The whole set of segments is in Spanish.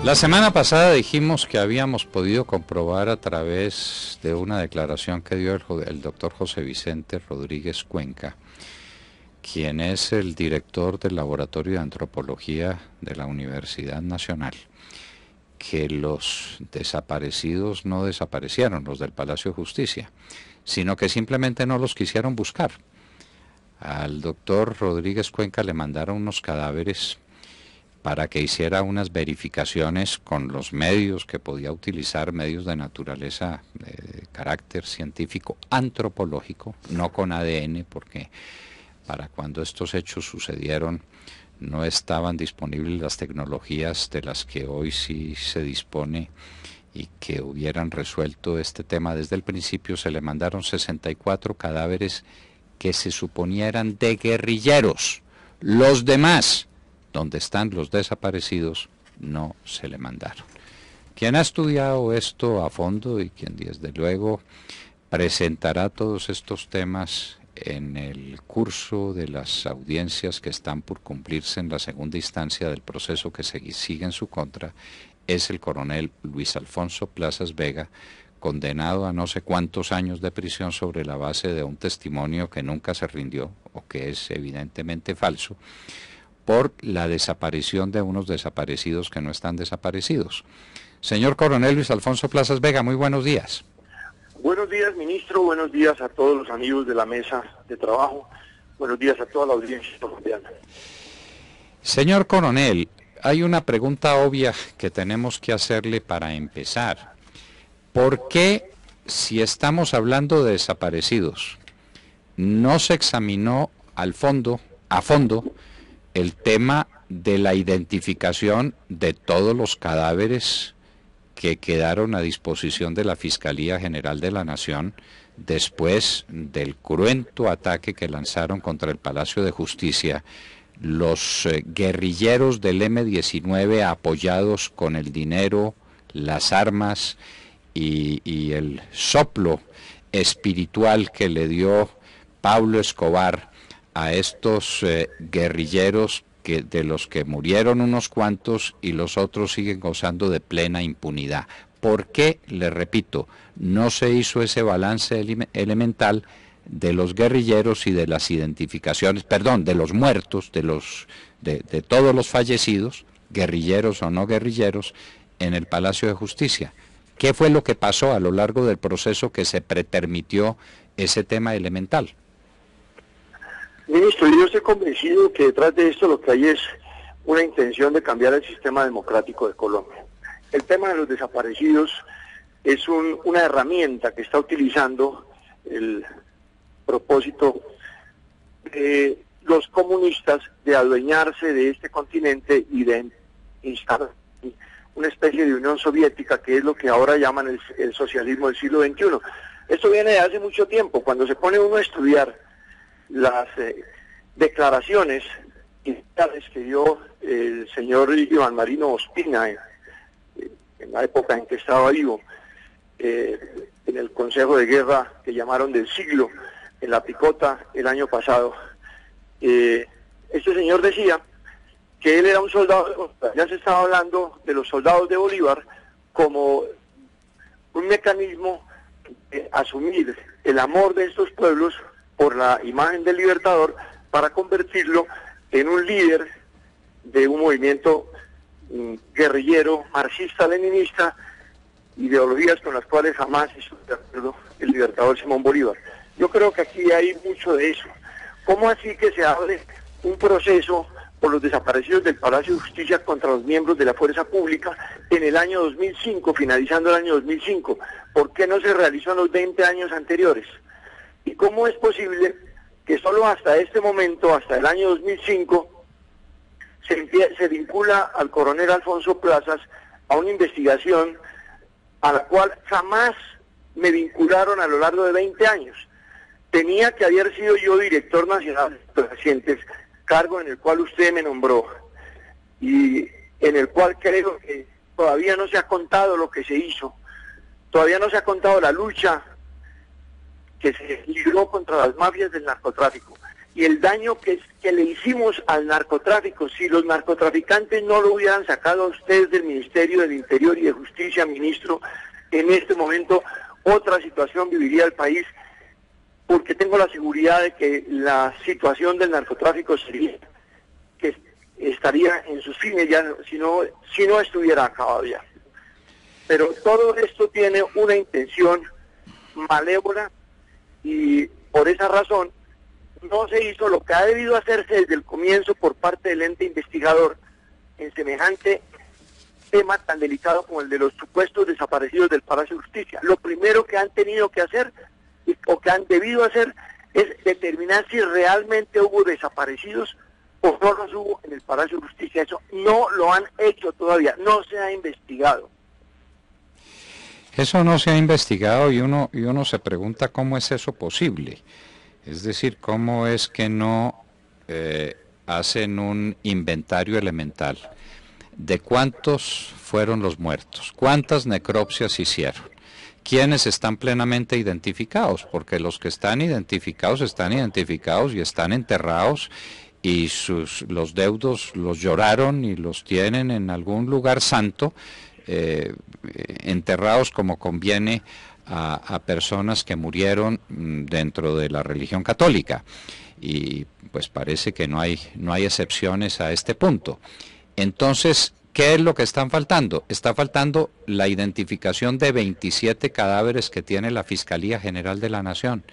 La semana pasada dijimos que habíamos podido comprobar a través de una declaración que dio el doctor José Vicente Rodríguez Cuenca, quien es el director del Laboratorio de Antropología de la Universidad Nacional, que los desaparecidos no desaparecieron, los del Palacio de Justicia, sino que simplemente no los quisieron buscar. Al doctor Rodríguez Cuenca le mandaron unos cadáveres para que hiciera unas verificaciones con los medios que podía utilizar, medios de naturaleza, de carácter científico, antropológico, no con ADN, porque para cuando estos hechos sucedieron no estaban disponibles las tecnologías de las que hoy sí se dispone y que hubieran resuelto este tema desde el principio. Se le mandaron 64 cadáveres que se suponía eran de guerrilleros. Los demás, donde están los desaparecidos, no se le mandaron. Quien ha estudiado esto a fondo y quien desde luego presentará todos estos temas en el curso de las audiencias que están por cumplirse en la segunda instancia del proceso que se sigue en su contra, es el coronel Luis Alfonso Plazas Vega, condenado a no sé cuántos años de prisión sobre la base de un testimonio que nunca se rindió o que es evidentemente falso, por la desaparición de unos desaparecidos que no están desaparecidos. Señor coronel Luis Alfonso Plazas Vega, muy buenos días. Buenos días, ministro. Buenos días a todos los amigos de la mesa de trabajo. Buenos días a toda la audiencia colombiana. Señor coronel, hay una pregunta obvia que tenemos que hacerle para empezar. ¿Por qué, si estamos hablando de desaparecidos, no se examinó a fondo, el tema de la identificación de todos los cadáveres que quedaron a disposición de la Fiscalía General de la Nación después del cruento ataque que lanzaron contra el Palacio de Justicia los guerrilleros del M-19 apoyados con el dinero, las armas y el soplo espiritual que le dio Pablo Escobar a estos guerrilleros de los que murieron unos cuantos y los otros siguen gozando de plena impunidad? ¿Por qué, le repito, no se hizo ese balance elemental de los guerrilleros y de las identificaciones, perdón, de los muertos, de todos los fallecidos, guerrilleros o no guerrilleros, en el Palacio de Justicia? ¿Qué fue lo que pasó a lo largo del proceso que se pretermitió ese tema elemental? Ministro, yo estoy convencido que detrás de esto lo que hay es una intención de cambiar el sistema democrático de Colombia. El tema de los desaparecidos es una herramienta que está utilizando el propósito de los comunistas de adueñarse de este continente y de instalar una especie de Unión Soviética, que es lo que ahora llaman el socialismo del siglo XXI. Esto viene de hace mucho tiempo. Cuando se pone uno a estudiar las declaraciones iniciales que dio el señor Iván Marino Ospina en la época en que estaba vivo, en el Consejo de Guerra que llamaron del siglo, en La Picota el año pasado, este señor decía que él era un soldado. Ya se estaba hablando de los soldados de Bolívar como un mecanismo de asumir el amor de estos pueblos por la imagen del libertador para convertirlo en un líder de un movimiento guerrillero, marxista-leninista, ideologías con las cuales jamás estuvo de acuerdo el libertador Simón Bolívar. Yo creo que aquí hay mucho de eso. ¿Cómo así que se abre un proceso por los desaparecidos del Palacio de Justicia contra los miembros de la Fuerza Pública en el año 2005, finalizando el año 2005? ¿Por qué no se realizó en los 20 años anteriores? ¿Y cómo es posible que solo hasta este momento, hasta el año 2005, se vincula al coronel Alfonso Plazas a una investigación a la cual jamás me vincularon a lo largo de 20 años? Tenía que haber sido yo director nacional de pacientes, cargo en el cual usted me nombró, y en el cual creo que todavía no se ha contado lo que se hizo, todavía no se ha contado la lucha que se libró contra las mafias del narcotráfico. y el daño que le hicimos al narcotráfico. Si los narcotraficantes no lo hubieran sacado a ustedes del Ministerio del Interior y de Justicia, ministro, en este momento otra situación viviría el país, porque tengo la seguridad de que la situación del narcotráfico sería que estaría en sus fines ya, si no estuviera acabado ya. Pero todo esto tiene una intención malévola y por esa razón no se hizo lo que ha debido hacerse desde el comienzo por parte del ente investigador en semejante tema tan delicado como el de los supuestos desaparecidos del Palacio de Justicia. Lo primero que han tenido que hacer o que han debido hacer es determinar si realmente hubo desaparecidos o no los hubo en el Palacio de Justicia. Eso no lo han hecho todavía, no se ha investigado. Eso no se ha investigado y uno se pregunta cómo es eso posible. Es decir, cómo es que no hacen un inventario elemental de cuántos fueron los muertos, cuántas necropsias hicieron, quiénes están plenamente identificados, porque los que están identificados y están enterrados y los deudos los lloraron y los tienen en algún lugar santo, enterrados como conviene a personas que murieron dentro de la religión católica, y pues parece que no hay excepciones a este punto. Entonces, ¿qué es lo que están faltando? Está faltando la identificación de 27 cadáveres que tiene la Fiscalía General de la Nación.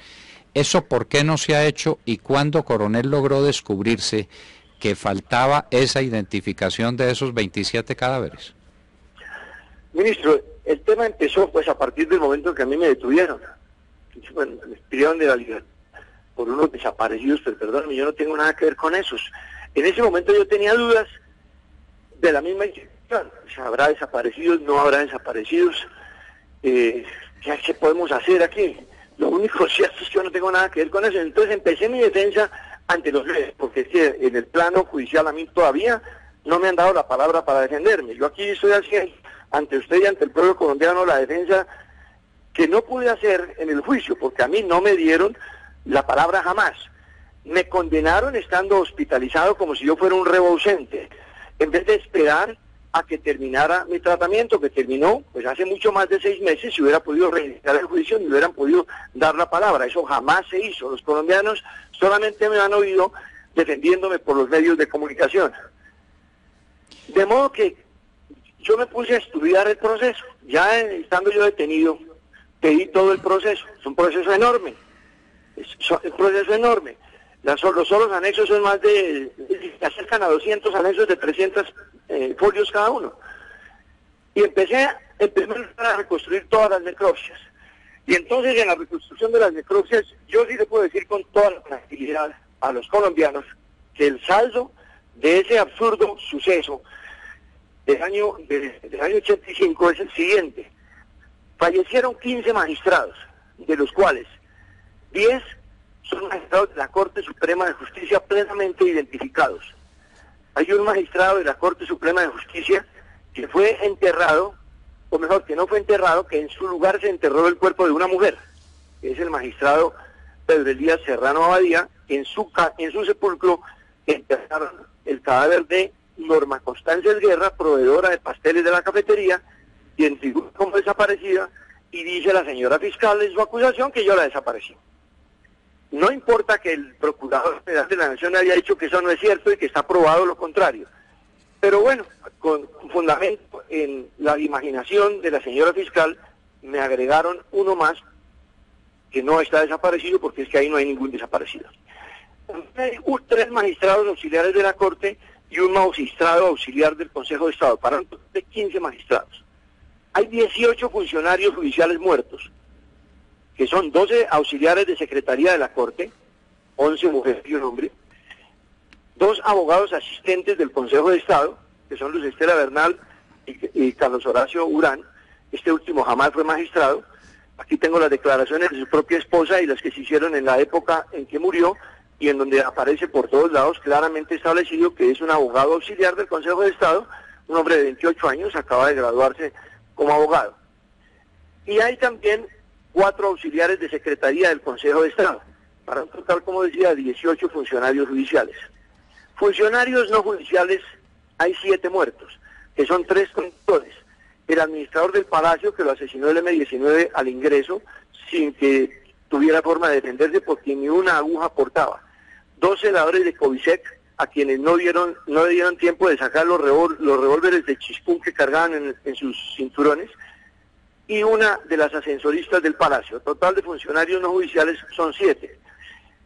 ¿Eso por qué no se ha hecho y cuándo Coronel logró descubrirse que faltaba esa identificación de esos 27 cadáveres? Ministro, el tema empezó pues a partir del momento en que a mí me detuvieron. Bueno, me privaron de la libertad por unos desaparecidos, pero perdóname, yo no tengo nada que ver con esos. En ese momento yo tenía dudas de la misma institución. ¿Habrá desaparecidos? ¿No habrá desaparecidos? ¿Qué podemos hacer aquí? Lo único cierto es que yo no tengo nada que ver con eso. Entonces empecé mi defensa ante los jueces, porque es que en el plano judicial a mí todavía no me han dado la palabra para defenderme. Yo aquí estoy haciendo ante usted y ante el pueblo colombiano la defensa que no pude hacer en el juicio, porque a mí no me dieron la palabra jamás. Me condenaron estando hospitalizado como si yo fuera un rebo ausente, en vez de esperar a que terminara mi tratamiento, que terminó pues hace mucho más de 6 meses. Si hubiera podido reiniciar el juicio, me hubieran podido dar la palabra. Eso jamás se hizo. Los colombianos solamente me han oído defendiéndome por los medios de comunicación. De modo que yo me puse a estudiar el proceso. Ya estando yo detenido, pedí todo el proceso. Es un proceso enorme. Un proceso enorme. Los solos anexos son se acercan a 200 anexos de 300 folios cada uno. Y empecé en primer lugar a reconstruir todas las necropsias. Y entonces en la reconstrucción de las necropsias, yo sí le puedo decir con toda la tranquilidad a los colombianos que el saldo de ese absurdo suceso del año 85 es el siguiente. Fallecieron 15 magistrados, de los cuales 10 son magistrados de la Corte Suprema de Justicia plenamente identificados. Hay un magistrado de la Corte Suprema de Justicia que fue enterrado, o mejor, que no fue enterrado, que en su lugar se enterró el cuerpo de una mujer, que es el magistrado Pedro Elías Serrano Abadía. En su sepulcro enterraron el cadáver de Norma Constancia Guerra, proveedora de pasteles de la cafetería, quien figura como desaparecida, y dice la señora fiscal en su acusación que yo la desaparecí. No importa que el Procurador General de la Nación haya dicho que eso no es cierto y que está probado lo contrario. Pero bueno, con fundamento en la imaginación de la señora fiscal, me agregaron uno más que no está desaparecido, porque es que ahí no hay ningún desaparecido. Hay 3 magistrados auxiliares de la Corte y un magistrado auxiliar del Consejo de Estado, para un total de 15 magistrados. Hay 18 funcionarios judiciales muertos, que son 12 auxiliares de Secretaría de la Corte, 11 mujeres y un hombre, 2 abogados asistentes del Consejo de Estado, que son Luz Estela Bernal y Carlos Horacio Urán. Este último jamás fue magistrado. Aquí tengo las declaraciones de su propia esposa y las que se hicieron en la época en que murió, y en donde aparece por todos lados claramente establecido que es un abogado auxiliar del Consejo de Estado, un hombre de 28 años, acaba de graduarse como abogado. Y hay también 4 auxiliares de Secretaría del Consejo de Estado. para un total, como decía, 18 funcionarios judiciales. Funcionarios no judiciales, hay 7 muertos, que son 3 conductores. El administrador del Palacio, que lo asesinó el M-19 al ingreso, sin que tuviera forma de defenderse porque ni una aguja portaba. 2 celadores de Covisec, a quienes no dieron tiempo de sacar los revólveres de chispún que cargaban en sus cinturones, y una de las ascensoristas del Palacio. Total de funcionarios no judiciales son 7.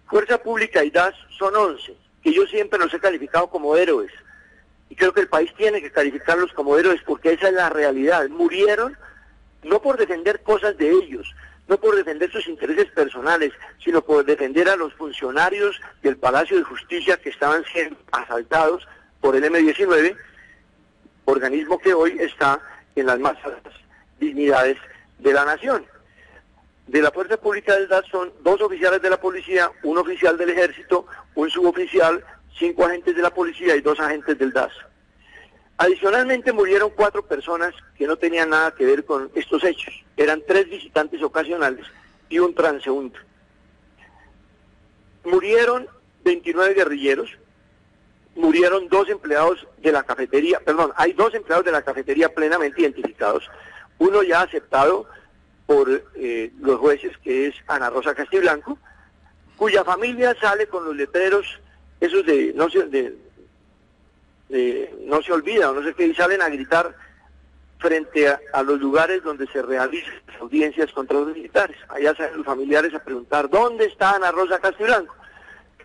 Fuerza Pública y DAS son 11, que yo siempre los he calificado como héroes. Y creo que el país tiene que calificarlos como héroes porque esa es la realidad. Murieron no por defender cosas de ellos, no por defender sus intereses personales, sino por defender a los funcionarios del Palacio de Justicia que estaban siendo asaltados por el M-19, organismo que hoy está en las más altas dignidades de la nación. De la Fuerza Pública del DAS son 2 oficiales de la policía, 1 oficial del ejército, 1 suboficial, 5 agentes de la policía y 2 agentes del DAS. Adicionalmente murieron 4 personas que no tenían nada que ver con estos hechos. Eran 3 visitantes ocasionales y 1 transeúnte. Murieron 29 guerrilleros, murieron 2 empleados de la cafetería, hay 2 empleados de la cafetería plenamente identificados, uno ya aceptado por los jueces, que es Ana Rosa Castiblanco, cuya familia sale con los letreros, esos de no se olvida, o no sé qué, y salen a gritar frente a los lugares donde se realizan las audiencias contra los militares. Allá salen los familiares a preguntar, ¿dónde está Ana Rosa Castiblanco?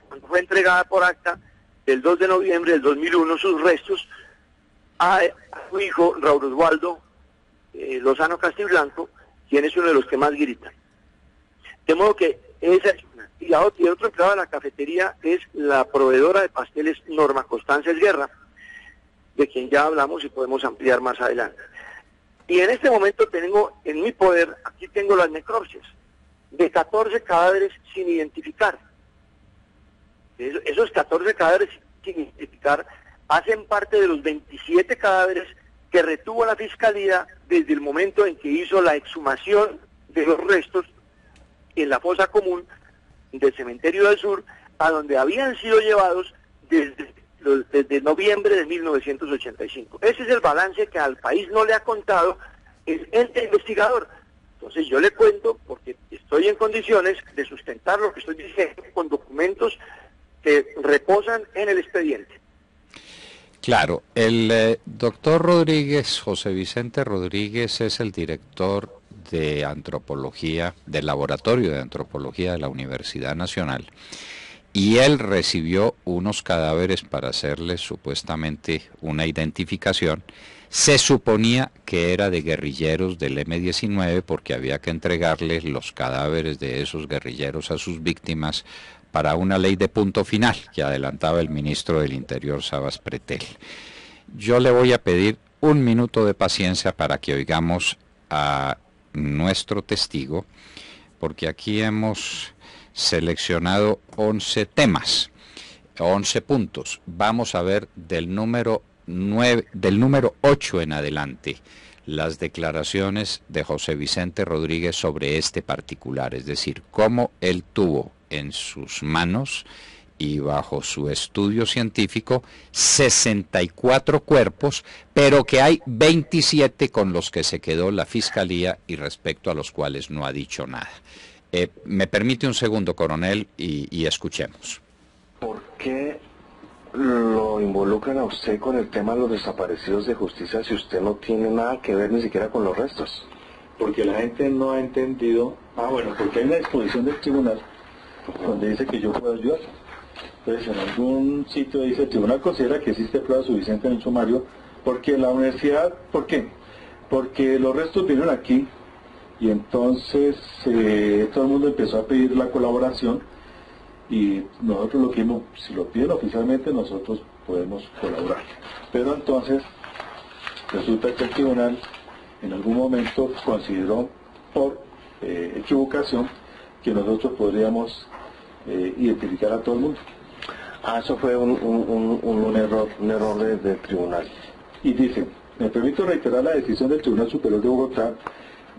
Cuando fue entregada por acta el 2 de noviembre del 2001 sus restos a su hijo Raúl Osvaldo Lozano Castiblanco, quien es uno de los que más gritan. De modo que esa es una. Y el otro empleado de la cafetería es la proveedora de pasteles Norma Constanza Guerra, de quien ya hablamos y podemos ampliar más adelante. Y en este momento tengo en mi poder, aquí tengo las necropsias, de 14 cadáveres sin identificar. Esos 14 cadáveres sin identificar hacen parte de los 27 cadáveres que retuvo la Fiscalía desde el momento en que hizo la exhumación de los restos en la fosa común del Cementerio del Sur, a donde habían sido llevados desde noviembre de 1985. Ese es el balance que al país no le ha contado el ente investigador. Entonces yo le cuento, porque estoy en condiciones de sustentar lo que estoy diciendo con documentos que reposan en el expediente. Claro, el doctor Rodríguez, José Vicente Rodríguez, es el director de antropología, del Laboratorio de Antropología de la Universidad Nacional, y él recibió unos cadáveres para hacerles supuestamente una identificación. Se suponía que era de guerrilleros del M-19 porque había que entregarles los cadáveres de esos guerrilleros a sus víctimas para una ley de punto final que adelantaba el ministro del Interior, Sabas Pretel. Yo le voy a pedir 1 minuto de paciencia para que oigamos a nuestro testigo, porque aquí hemos seleccionado 11 temas, 11 puntos. Vamos a ver del número 8 en adelante las declaraciones de José Vicente Rodríguez sobre este particular, es decir, cómo él tuvo en sus manos y bajo su estudio científico 64 cuerpos, pero que hay 27 con los que se quedó la Fiscalía y respecto a los cuales no ha dicho nada. Me permite un segundo, coronel, y escuchemos. ¿Por qué lo involucran a usted con el tema de los desaparecidos de justicia si usted no tiene nada que ver ni siquiera con los restos? Porque la gente no ha entendido, porque hay una disposición del tribunal donde dice que yo puedo ayudar. Entonces en algún sitio dice, el tribunal considera que existe prueba suficiente en el sumario, porque la universidad, ¿por qué? Porque los restos vinieron aquí, y entonces todo el mundo empezó a pedir la colaboración, y nosotros lo que vimos, si lo piden oficialmente, nosotros podemos colaborar. Pero entonces, resulta que el tribunal en algún momento consideró por equivocación que nosotros podríamos identificar a todo el mundo. Eso fue un error del tribunal. Y dice, me permito reiterar la decisión del Tribunal Superior de Bogotá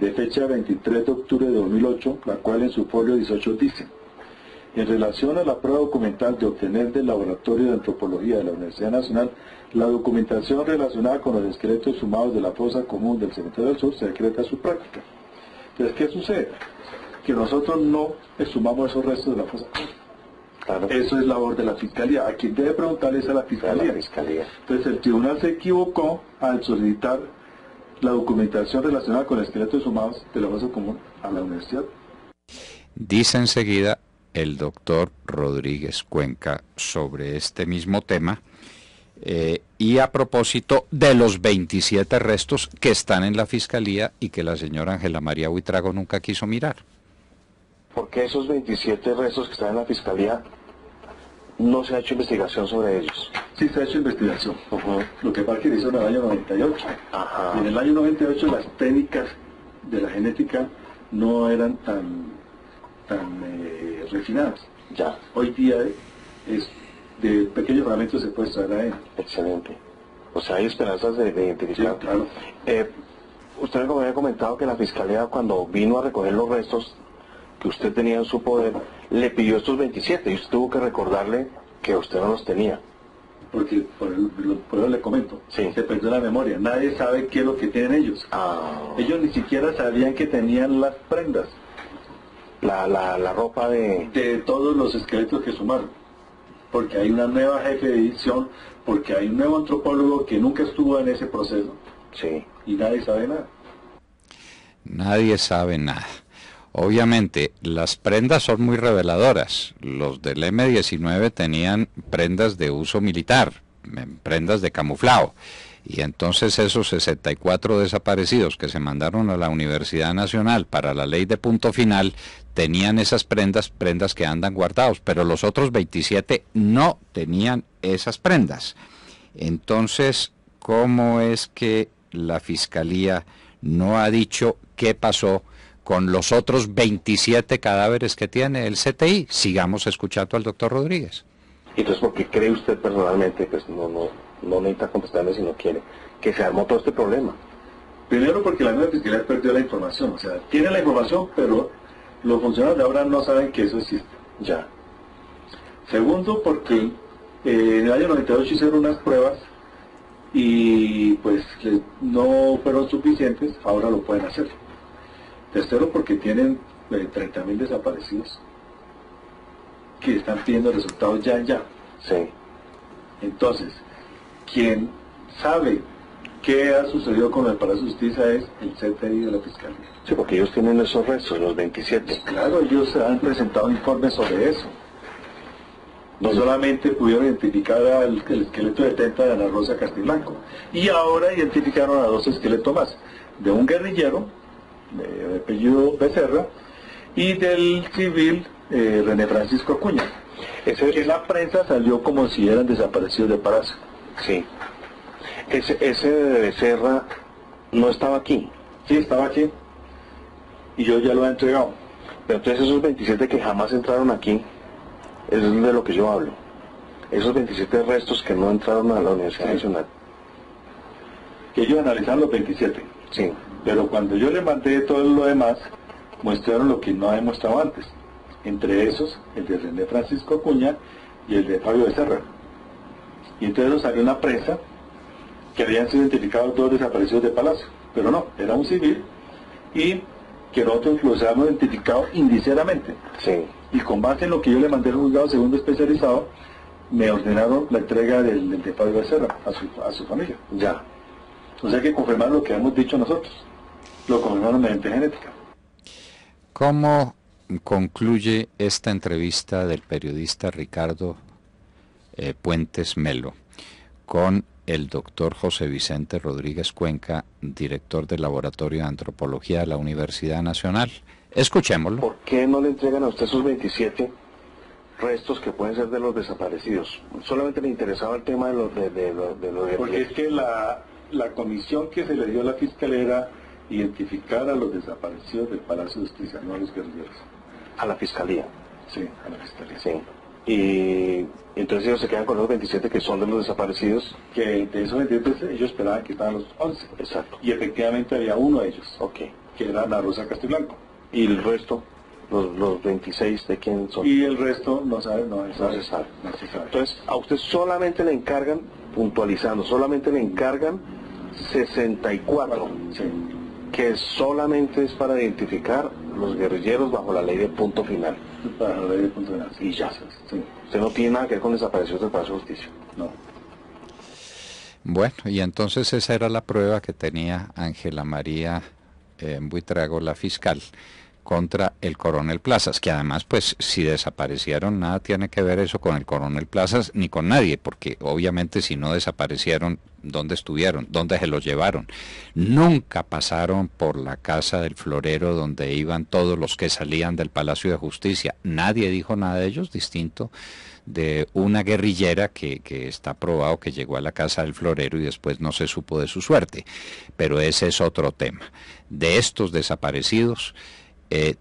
de fecha 23 de octubre de 2008, la cual en su folio 18 dice: En relación a la prueba documental de obtener del Laboratorio de Antropología de la Universidad Nacional, la documentación relacionada con los esqueletos exhumados de la fosa común del Cementerio del Sur se decreta su práctica. Entonces, ¿qué sucede? Que nosotros no exhumamos esos restos de la fosa común. Claro. Eso es labor de la Fiscalía. A quien debe preguntarle es a la Fiscalía. La Fiscalía. Entonces, el tribunal se equivocó al solicitar la documentación relacionada con esqueletos exhumados de la fosa común a la universidad. Dice enseguida el doctor Rodríguez Cuenca sobre este mismo tema y a propósito de los 27 restos que están en la Fiscalía y que la señora Ángela María Buitrago nunca quiso mirar. ¿Por qué esos 27 restos que están en la Fiscalía no se ha hecho investigación sobre ellos? Sí se ha hecho investigación. Lo que pasa es que se hizo en el año 98. Ajá. Y en el año 98 las técnicas de la genética no eran tan refinadas. Ya. Hoy día es de pequeños fragmentos se puede extraer ADN. Excelente. O sea, hay esperanzas de identificar. Sí, claro. Usted me había comentado que la Fiscalía, cuando vino a recoger los restos que usted tenía en su poder, le pidió estos 27 y usted tuvo que recordarle que usted no los tenía. Porque, por eso le comento, Sí. se perdió la memoria. Nadie sabe qué es lo que tienen ellos. Ah. Ellos ni siquiera sabían que tenían las prendas La ropa de todos los esqueletos que sumaron. Porque hay una nueva jefe de edición, porque hay un nuevo antropólogo que nunca estuvo en ese proceso. Sí. Y nadie sabe nada. Nadie sabe nada. Obviamente, las prendas son muy reveladoras. Los del M-19 tenían prendas de uso militar, prendas de camuflado. Y entonces esos 64 desaparecidos que se mandaron a la Universidad Nacional para la ley de punto final, tenían esas prendas que andan guardados, pero los otros 27 no tenían esas prendas. Entonces, ¿cómo es que la Fiscalía no ha dicho qué pasó con los otros 27 cadáveres que tiene el CTI? Sigamos escuchando al doctor Rodríguez. Entonces, ¿por qué cree usted personalmente, pues no necesita contestarme si no quiere, que se armó todo este problema? Primero porque la nueva Fiscalía perdió la información. O sea, tiene la información, pero los funcionarios de ahora no saben que eso existe. Ya. Segundo, porque en el año 98 hicieron unas pruebas y pues no fueron suficientes, ahora lo pueden hacer. Tercero, porque tienen 30.000 desaparecidos que están pidiendo resultados ya. Sí. Entonces, quien sabe qué ha sucedido con el Palacio de Justicia es el CTI de la Fiscalía. Sí, porque ellos tienen esos restos, los 27. Claro, ellos han presentado informes sobre eso. No solamente pudieron identificar el esqueleto de Tenta de Ana Rosa Castiblanco, y ahora identificaron a 2 esqueletos más, de un guerrillero, de apellido Becerra, y del civil René Francisco Acuña. Que la prensa salió como si eran desaparecidos de Palacio. Sí. Ese de Becerra no estaba aquí. Sí, estaba aquí, y yo ya lo he entregado. Pero entonces esos 27 que jamás entraron aquí, es de lo que yo hablo. Esos 27 restos que no entraron a la Universidad Nacional. Que ellos analizaron los 27. Sí. Pero cuando yo le mandé todo lo demás, mostraron lo que no había mostrado antes. Entre esos, el de René Francisco Acuña y el de Fabio Becerra. Y entonces nos salió una prensa que habían sido identificados 2 desaparecidos de Palacio. Pero no, era un civil y que nosotros los habíamos identificado indiciadamente. Sí. Y con base en lo que yo le mandé al juzgado segundo especializado, me ordenaron la entrega del de Fabio Becerra a su familia. Ya. O sea que confirmaron lo que hemos dicho nosotros. Lo confirmaron mediante genética. ¿Cómo concluye esta entrevista del periodista Ricardo Puentes Melo con el doctor José Vicente Rodríguez Cuenca, director del Laboratorio de Antropología de la Universidad Nacional? Escuchémoslo. ¿Por qué no le entregan a usted esos 27 restos que pueden ser de los desaparecidos? Solamente le interesaba el tema de los Porque es que la comisión que se le dio a la Fiscalía era identificar a los desaparecidos del Palacio de Justicia, no a los guerrilleros. A la Fiscalía. Sí, a la Fiscalía. Sí. Y entonces ellos se quedan con los 27 que son de los desaparecidos. Que de esos 27 ellos esperaban que estaban los 11. Exacto. Y efectivamente había uno de ellos, Ok. que era Ana Rosa Castiblanco. ¿Y el resto? los 26 de quién son. Y el resto no sabe, no se sabe. No se sabe. Entonces, a usted solamente le encargan, puntualizando, solamente le encargan 64, Sí. que solamente es para identificar los guerrilleros bajo la ley de punto final. Para la ley de punto final. Y ya. Sí. Usted no tiene nada que ver con desaparecidos del Palacio de Justicia. No. Bueno, y entonces esa era la prueba que tenía Ángela María Buitrago, la fiscal, contra el coronel Plazas, que además, pues, si desaparecieron, nada tiene que ver eso con el coronel Plazas ni con nadie, porque obviamente si no desaparecieron, ¿dónde estuvieron? ¿Dónde se los llevaron? Nunca pasaron por la casa del florero donde iban todos los que salían del Palacio de Justicia. Nadie dijo nada de ellos, distinto de una guerrillera que está probado que llegó a la casa del florero y después no se supo de su suerte. Pero ese es otro tema. De estos desaparecidos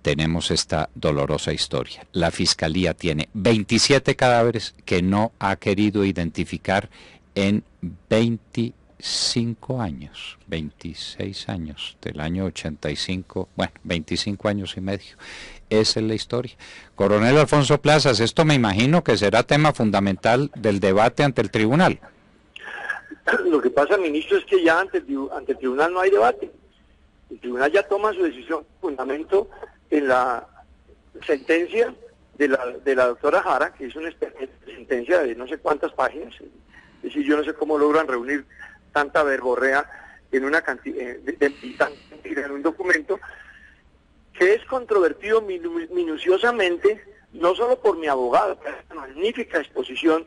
tenemos esta dolorosa historia. La Fiscalía tiene 27 cadáveres que no ha querido identificar en 25 años, 26 años, del año 85, bueno, 25 años y medio. Esa es la historia. Coronel Alfonso Plazas, esto me imagino que será tema fundamental del debate ante el tribunal. Lo que pasa, ministro, es que ya ante el tribunal no hay debate. El tribunal ya toma su decisión fundamento en la sentencia de la doctora Jara, que es una sentencia de no sé cuántas páginas. Es decir, yo no sé cómo logran reunir tanta verborrea en una cantidad en un documento que es controvertido minuciosamente, no solo por mi abogado, pero es una magnífica exposición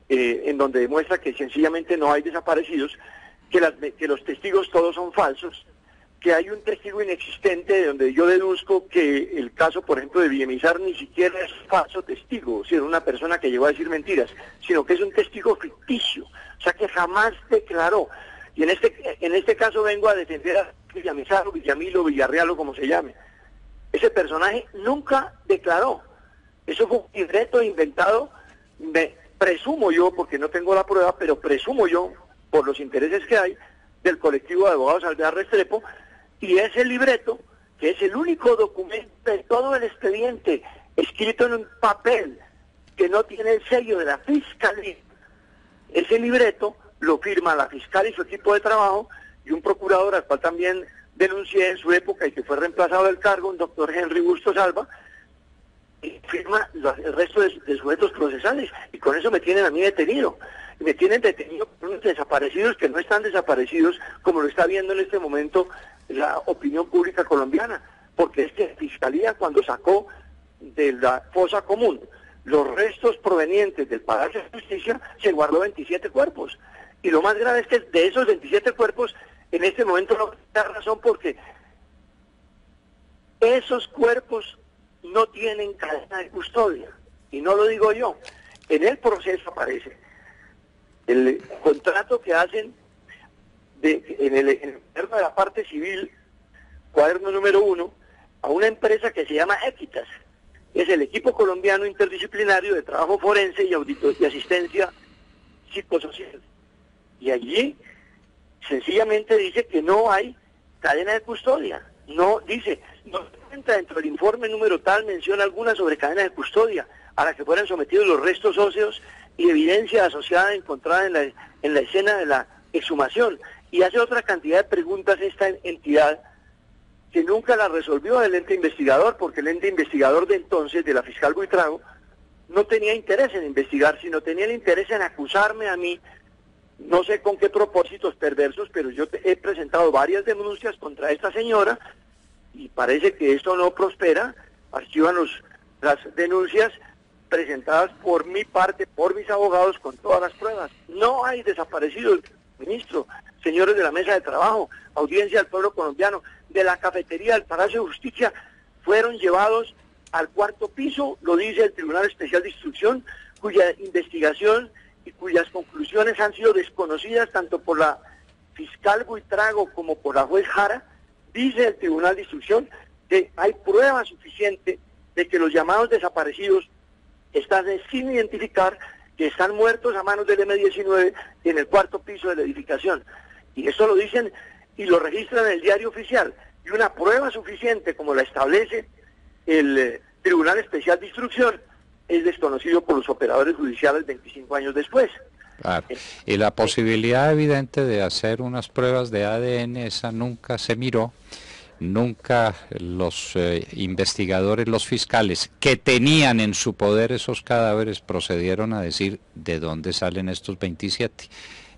en donde demuestra que sencillamente no hay desaparecidos, que los testigos todos son falsos, que hay un testigo inexistente de donde yo deduzco que el caso, por ejemplo, de Villamizar ni siquiera es falso testigo, o sea, una persona que llegó a decir mentiras, sino que es un testigo ficticio, o sea, que jamás declaró. Y en este caso vengo a defender a Villamizar, o Villamilo, Villarreal, o como se llame. Ese personaje nunca declaró. Eso fue un libreto inventado, presumo yo, porque no tengo la prueba, pero presumo yo, por los intereses que hay, del colectivo de abogados Alvear Restrepo, y ese libreto, que es el único documento de todo el expediente, escrito en un papel que no tiene el sello de la Fiscalía, ese libreto lo firma la fiscal y su equipo de trabajo, y un procurador al cual también denuncié en su época y que fue reemplazado del cargo, un doctor Henry Bustos Alba, y firma el resto de sujetos procesales, y con eso me tienen a mí detenido. Y me tienen detenido por unos desaparecidos que no están desaparecidos, como lo está viendo en este momento la opinión pública colombiana, porque es que la Fiscalía, cuando sacó de la fosa común los restos provenientes del Palacio de Justicia, se guardó 27 cuerpos. Y lo más grave es que de esos 27 cuerpos, en este momento no da razón, porque esos cuerpos no tienen cadena de custodia. Y no lo digo yo, en el proceso aparece el contrato que hacen en el cuaderno de la parte civil, cuaderno número 1, a una empresa que se llama Equitas. Es el equipo colombiano interdisciplinario de trabajo forense y asistencia psicosocial. Y allí sencillamente dice que no hay cadena de custodia. No dice, no entra dentro del informe número tal, menciona alguna sobre cadena de custodia a la que fueran sometidos los restos óseos y evidencia asociada encontrada en la escena de la exhumación. Y hace otra cantidad de preguntas esta entidad que nunca la resolvió el ente investigador, porque el ente investigador de entonces, de la fiscal Buitrago, no tenía interés en investigar, sino tenía el interés en acusarme a mí, no sé con qué propósitos perversos, pero yo he presentado varias denuncias contra esta señora y parece que esto no prospera. Archivan las denuncias presentadas por mi parte, por mis abogados, con todas las pruebas. No hay desaparecidos, ministro, señores de la mesa de trabajo, audiencia del pueblo colombiano, de la cafetería del Palacio de Justicia, fueron llevados al 4º piso, lo dice el Tribunal Especial de Instrucción, cuya investigación y cuyas conclusiones han sido desconocidas tanto por la fiscal Buitrago como por la juez Jara. Dice el Tribunal de Instrucción que hay prueba suficiente de que los llamados desaparecidos están sin identificar, que están muertos a manos del M-19 en el 4º piso de la edificación. Y eso lo dicen y lo registran en el diario oficial. Y una prueba suficiente, como la establece el Tribunal Especial de Instrucción es desconocido por los operadores judiciales 25 años después. Claro. Y la posibilidad evidente de hacer unas pruebas de ADN, esa nunca se miró. Nunca los investigadores, los fiscales que tenían en su poder esos cadáveres procedieron a decir de dónde salen estos 27.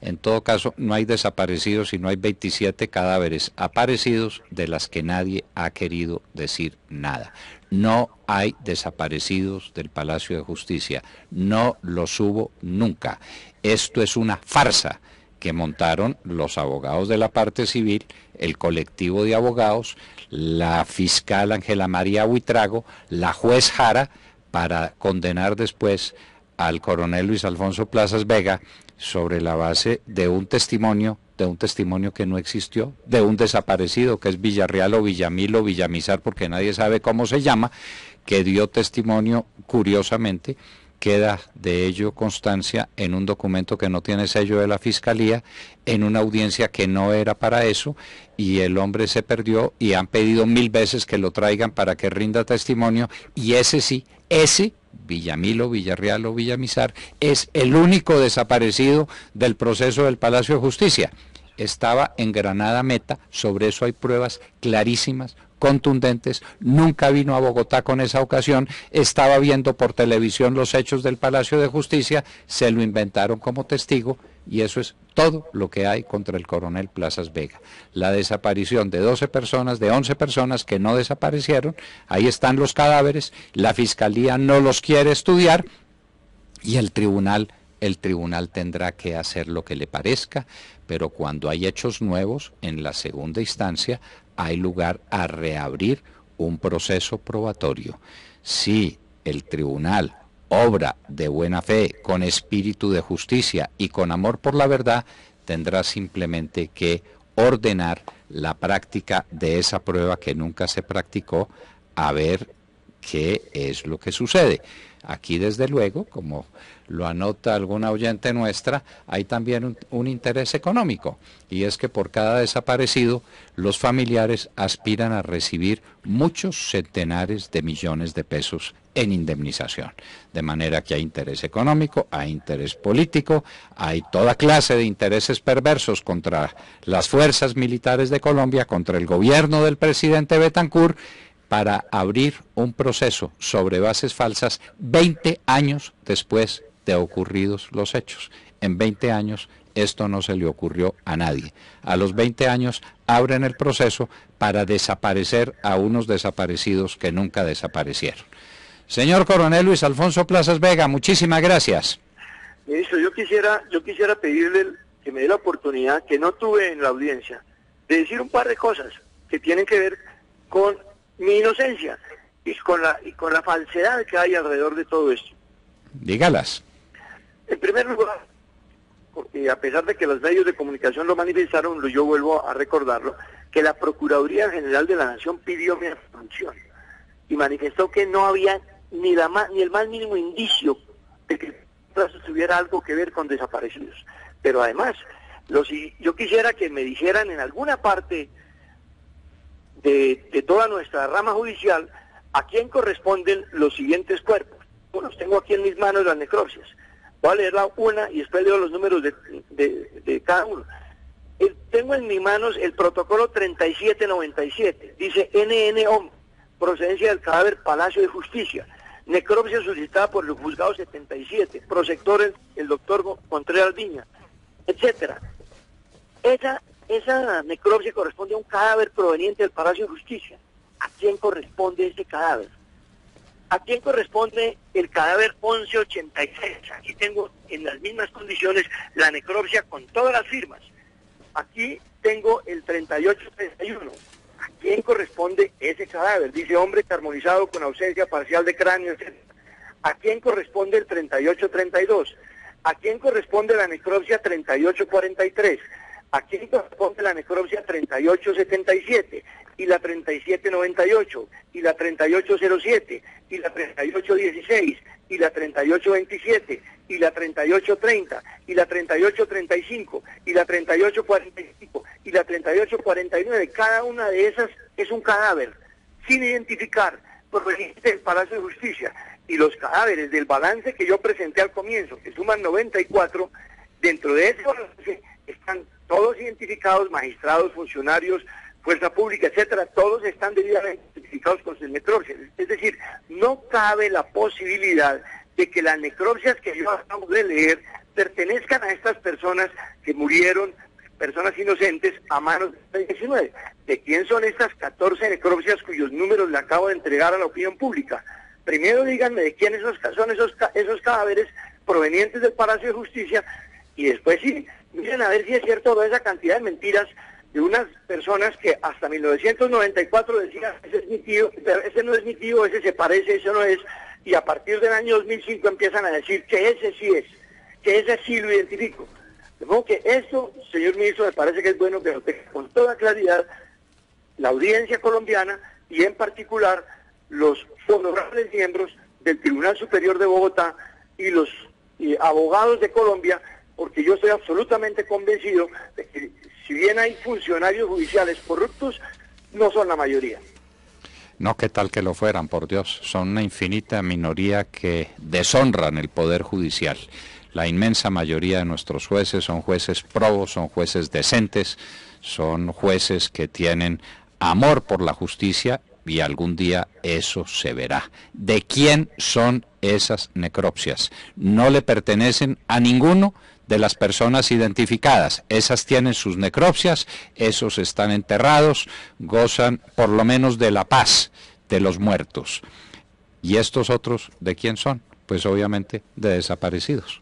En todo caso, no hay desaparecidos, sino hay 27 cadáveres aparecidos de las que nadie ha querido decir nada. No hay desaparecidos del Palacio de Justicia, no los hubo nunca. Esto es una farsa que montaron los abogados de la parte civil, el colectivo de abogados, la fiscal Ángela María Buitrago, la juez Jara, para condenar después al coronel Luis Alfonso Plazas Vega sobre la base de un testimonio que no existió, de un desaparecido que es Villarreal o Villamil o Villamizar, porque nadie sabe cómo se llama, que dio testimonio curiosamente. Queda de ello constancia en un documento que no tiene sello de la Fiscalía, en una audiencia que no era para eso, y el hombre se perdió y han pedido 1000 veces que lo traigan para que rinda testimonio, y ese sí, ese, Villamil o Villarreal o Villamizar, es el único desaparecido del proceso del Palacio de Justicia. Estaba en Granada Meta, sobre eso hay pruebas clarísimas, contundentes, nunca vino a Bogotá con esa ocasión, estaba viendo por televisión los hechos del Palacio de Justicia, se lo inventaron como testigo, y eso es todo lo que hay contra el coronel Plazas Vega. La desaparición de 12 personas, de 11 personas que no desaparecieron, ahí están los cadáveres, la Fiscalía no los quiere estudiar, y el tribunal tendrá que hacer lo que le parezca, pero cuando hay hechos nuevos, en la segunda instancia, hay lugar a reabrir un proceso probatorio. Si el tribunal obra de buena fe, con espíritu de justicia y con amor por la verdad, tendrá simplemente que ordenar la práctica de esa prueba que nunca se practicó, a ver qué es lo que sucede. Aquí, desde luego, como lo anota alguna oyente nuestra, hay también un interés económico, y es que por cada desaparecido los familiares aspiran a recibir muchos centenares de millones de pesos en indemnización. De manera que hay interés económico, hay interés político, hay toda clase de intereses perversos contra las fuerzas militares de Colombia, contra el gobierno del presidente Betancur, para abrir un proceso sobre bases falsas 20 años después de ocurridos los hechos. En 20 años esto no se le ocurrió a nadie. A los 20 años abren el proceso para desaparecer a unos desaparecidos que nunca desaparecieron. Señor coronel Luis Alfonso Plazas Vega, muchísimas gracias. Ministro, yo quisiera pedirle que me dé la oportunidad, que no tuve en la audiencia, de decir un par de cosas que tienen que ver con mi inocencia y con la falsedad que hay alrededor de todo esto. Dígalas. En primer lugar, porque a pesar de que los medios de comunicación lo manifestaron, yo vuelvo a recordarlo, que la Procuraduría General de la Nación pidió mi absolución y manifestó que no había ni el más mínimo indicio de que el caso tuviera algo que ver con desaparecidos. Pero además, yo quisiera que me dijeran en alguna parte de toda nuestra rama judicial a quién corresponden los siguientes cuerpos. Bueno, tengo aquí en mis manos las necropsias. Voy a leerla una y después leo los números de cada uno. Tengo en mis manos el protocolo 3797. Dice NN procedencia del cadáver Palacio de Justicia. Necropsia solicitada por el juzgado 77. Prosector el doctor Contreras Viña, etcétera. Esa necropsia corresponde a un cadáver proveniente del Palacio de Justicia. ¿A quién corresponde ese cadáver? ¿A quién corresponde el cadáver 1186? Aquí tengo en las mismas condiciones la necropsia con todas las firmas. Aquí tengo el 3831. ¿A quién corresponde ese cadáver? Dice hombre carbonizado con ausencia parcial de cráneo, etc. ¿A quién corresponde el 3832? ¿A quién corresponde la necropsia 3843? ¿A quién corresponde la necropsia 3877? Y la 3798, y la 3807, y la 3816, y la 3827, y la 3830, y la 3835, y la 3845, y la 3849. Cada una de esas es un cadáver sin identificar, provenientes del Palacio de Justicia. Y los cadáveres del balance que yo presenté al comienzo, que suman 94, dentro de ese balance están todos identificados, magistrados, funcionarios, fuerza pública, etcétera, todos están debidamente identificados con sus necropsias. Es decir, no cabe la posibilidad de que las necropsias que yo acabo de leer pertenezcan a estas personas que murieron, personas inocentes, a manos de 19. ¿De quién son estas 14 necropsias cuyos números le acabo de entregar a la opinión pública? Primero díganme de quiénes son esos cadáveres provenientes del Palacio de Justicia, y después sí, miren a ver si es cierto toda esa cantidad de mentiras de unas personas que hasta 1994 decían, ese es mi tío, pero ese no es mi tío, ese se parece, ese no es, y a partir del año 2005 empiezan a decir que ese sí es, que ese sí lo identifico. De modo que esto, señor ministro, me parece que es bueno que lo tenga con toda claridad la audiencia colombiana y en particular los honorables miembros del Tribunal Superior de Bogotá y los abogados de Colombia, porque yo estoy absolutamente convencido de que si bien hay funcionarios judiciales corruptos, no son la mayoría. No, qué tal que lo fueran, por Dios. Son una infinita minoría que deshonran el Poder Judicial. La inmensa mayoría de nuestros jueces son jueces probos, son jueces decentes, son jueces que tienen amor por la justicia y algún día eso se verá. ¿De quién son esas necropsias? No le pertenecen a ninguno de las personas identificadas. Esas tienen sus necropsias, esos están enterrados, gozan por lo menos de la paz de los muertos. ¿Y estos otros de quién son? Pues obviamente de desaparecidos.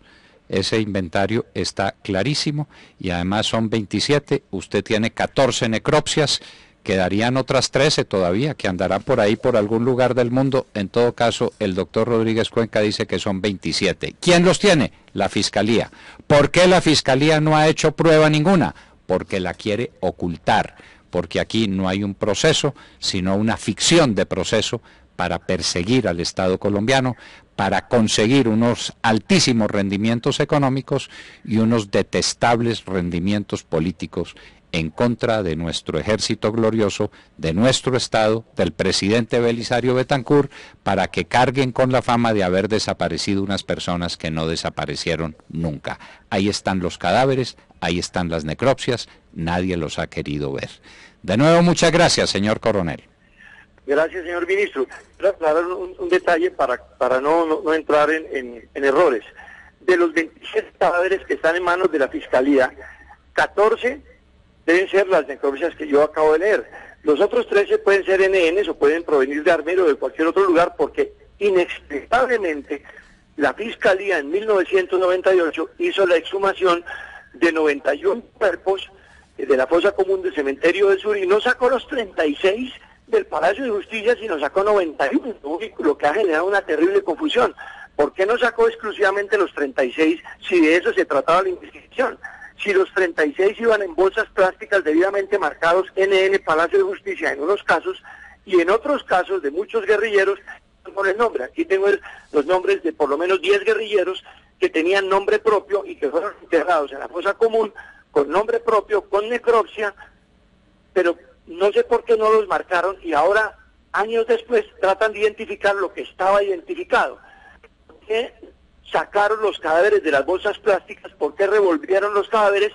Ese inventario está clarísimo y además son 27, usted tiene 14 necropsias, quedarían otras 13 todavía que andarán por ahí por algún lugar del mundo. En todo caso, el doctor Rodríguez Cuenca dice que son 27. ¿Quién los tiene? La Fiscalía. ¿Por qué la Fiscalía no ha hecho prueba ninguna? Porque la quiere ocultar, porque aquí no hay un proceso, sino una ficción de proceso para perseguir al Estado colombiano, para conseguir unos altísimos rendimientos económicos y unos detestables rendimientos políticos en contra de nuestro ejército glorioso, de nuestro Estado, del presidente Belisario Betancur, para que carguen con la fama de haber desaparecido unas personas que no desaparecieron nunca. Ahí están los cadáveres, ahí están las necropsias, nadie los ha querido ver. De nuevo, muchas gracias, señor coronel. Gracias, señor ministro. Quiero aclarar un detalle para no entrar en errores. De los 27 cadáveres que están en manos de la Fiscalía, 14 deben ser las necropsias que yo acabo de leer. Los otros 13 pueden ser NNs o pueden provenir de Armero o de cualquier otro lugar, porque inexplicablemente la Fiscalía en 1998 hizo la exhumación de 91 cuerpos de la fosa común del cementerio del sur y no sacó los 36 del Palacio de Justicia, sino sacó 91, lo que ha generado una terrible confusión. ¿Por qué no sacó exclusivamente los 36 si de eso se trataba la investigación? Si los 36 iban en bolsas plásticas debidamente marcados NN Palacio de Justicia en unos casos, y en otros casos de muchos guerrilleros con el nombre. Aquí tengo los nombres de por lo menos 10 guerrilleros que tenían nombre propio y que fueron enterrados en la fosa común con nombre propio, con necropsia, pero no sé por qué no los marcaron y ahora, años después, tratan de identificar lo que estaba identificado. ¿Por qué sacaron los cadáveres de las bolsas plásticas? ¿Por qué revolvieron los cadáveres?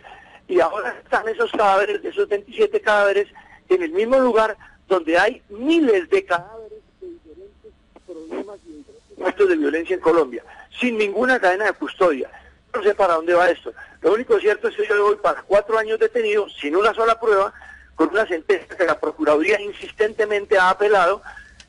Y ahora están esos cadáveres, esos 27 cadáveres, en el mismo lugar donde hay miles de cadáveres de diferentes problemas y diferentes actos de violencia en Colombia, sin ninguna cadena de custodia. No sé para dónde va esto. Lo único cierto es que yo voy para 4 años detenido, sin una sola prueba, con una sentencia que la Procuraduría insistentemente ha apelado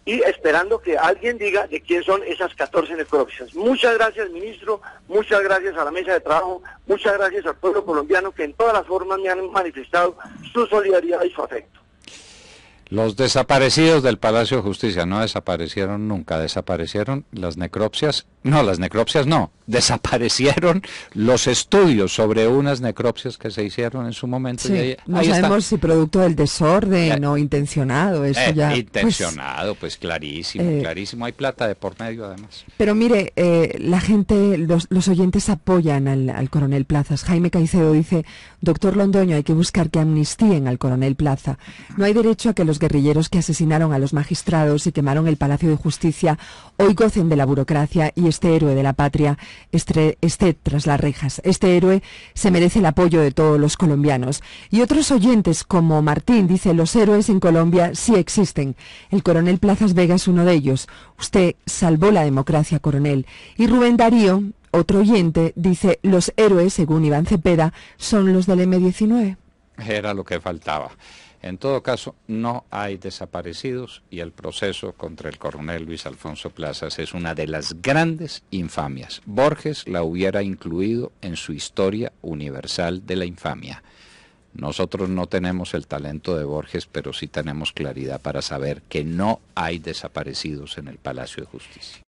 y esperando que alguien diga de quién son esas 14 necropsias. Muchas gracias, ministro, muchas gracias a la mesa de trabajo, muchas gracias al pueblo colombiano que en todas las formas me han manifestado su solidaridad y su afecto. Los desaparecidos del Palacio de Justicia no desaparecieron nunca, desaparecieron las necropsias No, las necropsias no. Desaparecieron los estudios sobre unas necropsias que se hicieron en su momento. Sí, Y ahí, no ahí sabemos está. si producto del desorden o intencionado, eso ya... Intencionado, pues clarísimo, clarísimo. Hay plata de por medio además. Pero mire, la gente, los oyentes apoyan al coronel Plazas. Jaime Caicedo dice, doctor Londoño, hay que buscar que amnistíen al coronel Plaza. No hay derecho a que los guerrilleros que asesinaron a los magistrados y quemaron el Palacio de Justicia hoy gocen de la burocracia y este héroe de la patria esté tras las rejas. Este héroe se merece el apoyo de todos los colombianos. Y otros oyentes, como Martín, dice, los héroes en Colombia sí existen. El coronel Plazas Vega es uno de ellos. Usted salvó la democracia, coronel. Y Rubén Darío, otro oyente, dice, los héroes, según Iván Cepeda, son los del M-19. Era lo que faltaba. En todo caso, no hay desaparecidos y el proceso contra el coronel Luis Alfonso Plazas es una de las grandes infamias. Borges la hubiera incluido en su historia universal de la infamia. Nosotros no tenemos el talento de Borges, pero sí tenemos claridad para saber que no hay desaparecidos en el Palacio de Justicia.